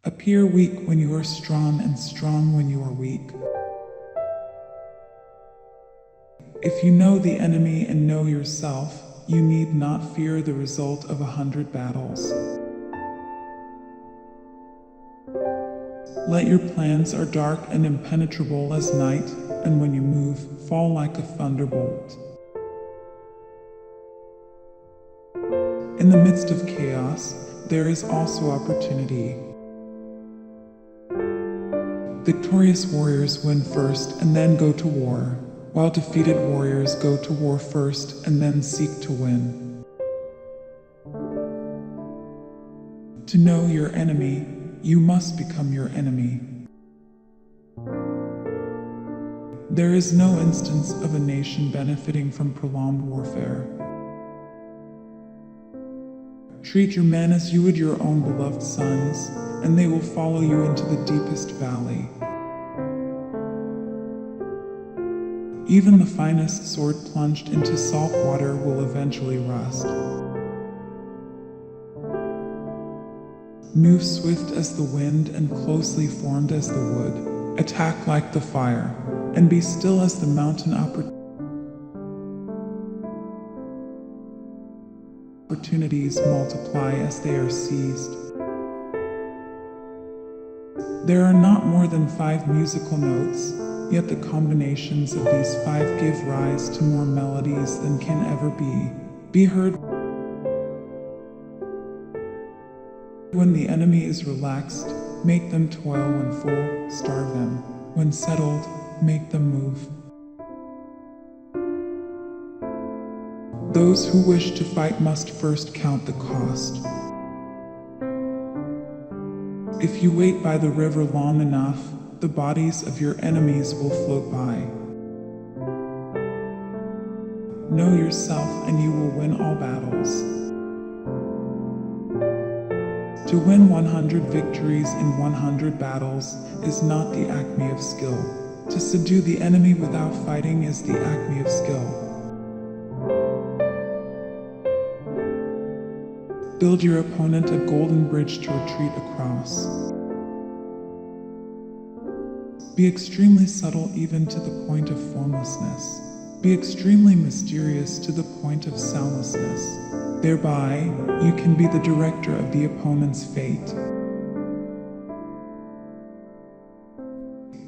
Appear weak when you are strong and strong when you are weak. If you know the enemy and know yourself, you need not fear the result of 100 battles. Let your plans are dark and impenetrable as night, and when you move, fall like a thunderbolt. In the midst of chaos, there is also opportunity. Victorious warriors win first and then go to war, while defeated warriors go to war first and then seek to win. To know your enemy, you must become your enemy. There is no instance of a nation benefiting from prolonged warfare. Treat your men as you would your own beloved sons, and they will follow you into the deepest valley. Even the finest sword plunged into salt water will eventually rust. Move swift as the wind and closely formed as the wood. Attack like the fire, and be still as the mountain. Opportunities multiply as they are seized. There are not more than 5 musical notes, yet the combinations of these 5 give rise to more melodies than can ever be heard. When the enemy is relaxed, make them toil. When full, starve them. When settled, make them move. Those who wish to fight must first count the cost. If you wait by the river long enough, the bodies of your enemies will float by. Know yourself and you will win all battles. To win 100 victories in 100 battles is not the acme of skill. To subdue the enemy without fighting is the acme of skill. Build your opponent a golden bridge to retreat across. Be extremely subtle even to the point of formlessness. Be extremely mysterious to the point of soundlessness. Thereby, you can be the director of the opponent's fate.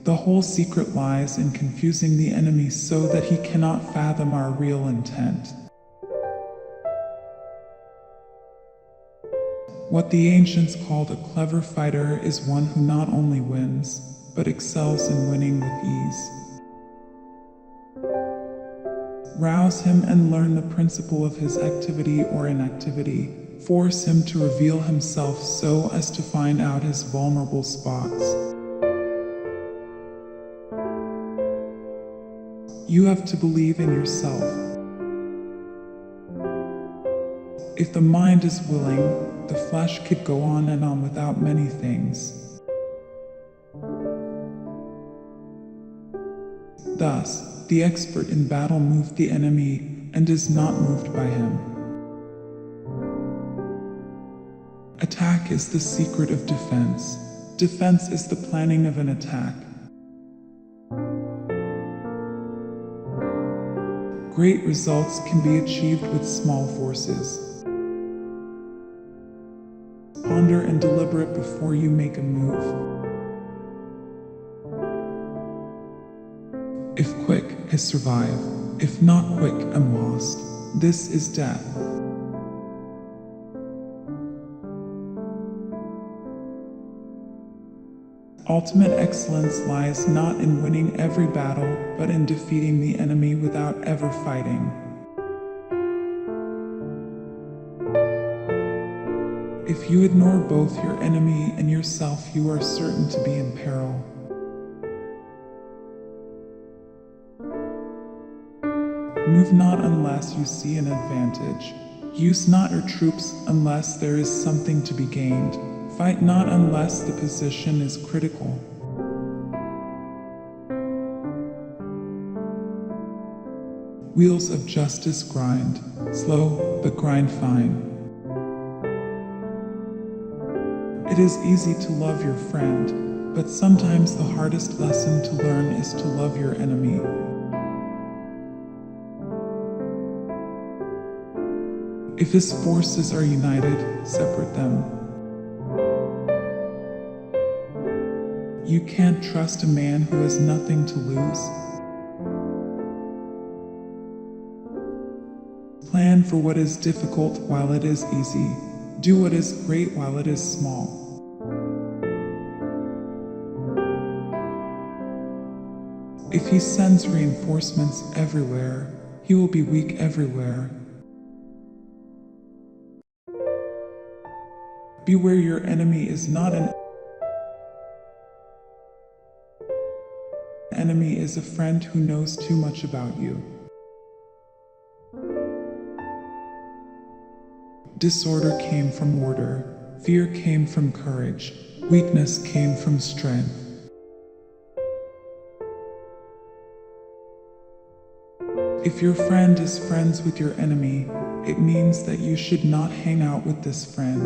The whole secret lies in confusing the enemy so that he cannot fathom our real intent. What the ancients called a clever fighter is one who not only wins, but excels in winning with ease. Rouse him and learn the principle of his activity or inactivity. Force him to reveal himself so as to find out his vulnerable spots. You have to believe in yourself. If the mind is willing, the flesh could go on and on without many things. Thus, the expert in battle moved the enemy and is not moved by him. Attack is the secret of defense. Defense is the planning of an attack. Great results can be achieved with small forces. Ponder and deliberate before you make a move. If quick, I survive. If not quick, I'm lost. This is death. Ultimate excellence lies not in winning every battle, but in defeating the enemy without ever fighting. If you ignore both your enemy and yourself, you are certain to be in peril. Move not unless you see an advantage. Use not your troops unless there is something to be gained. Fight not unless the position is critical. Wheels of justice grind, slow but grind fine. It It is easy to love your friend, but sometimes the hardest lesson to learn is to love your enemy. If his forces are united, separate them. You can't trust a man who has nothing to lose. Plan for what is difficult while it is easy. Do what is great while it is small. If he sends reinforcements everywhere, he will be weak everywhere. Beware, your enemy is not an enemy, is a friend who knows too much about you. Disorder came from order, fear came from courage, weakness came from strength. If your friend is friends with your enemy, it means that you should not hang out with this friend.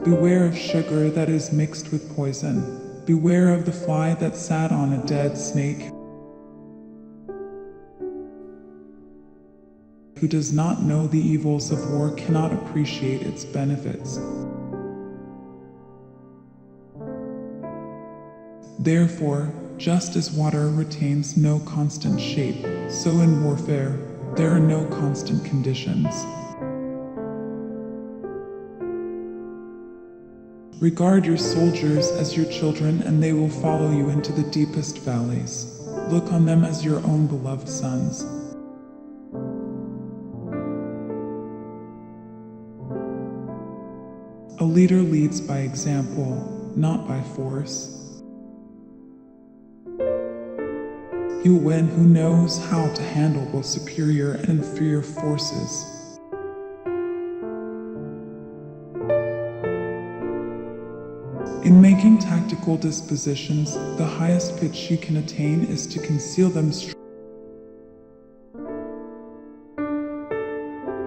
Beware of sugar that is mixed with poison. Beware of the fly that sat on a dead snake. Who does not know the evils of war cannot appreciate its benefits. Therefore, just as water retains no constant shape, so in warfare, there are no constant conditions. Regard your soldiers as your children, and they will follow you into the deepest valleys. Look on them as your own beloved sons. A leader leads by example, not by force. He will win who knows how to handle both superior and inferior forces. In making tactical dispositions, the highest pitch you can attain is to conceal them.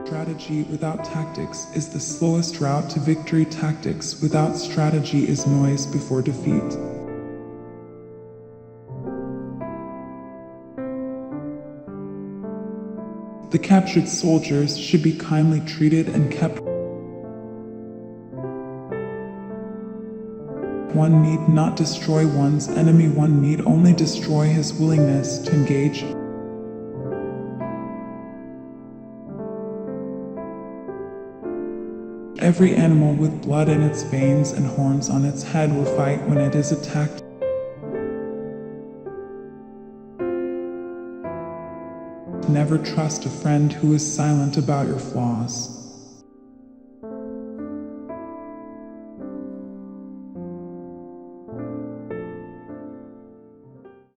Strategy without tactics is the slowest route to victory. Tactics without strategy is noise before defeat. The captured soldiers should be kindly treated and kept. One need not destroy one's enemy, one need only destroy his willingness to engage. Every animal with blood in its veins and horns on its head will fight when it is attacked. Never trust a friend who is silent about your flaws.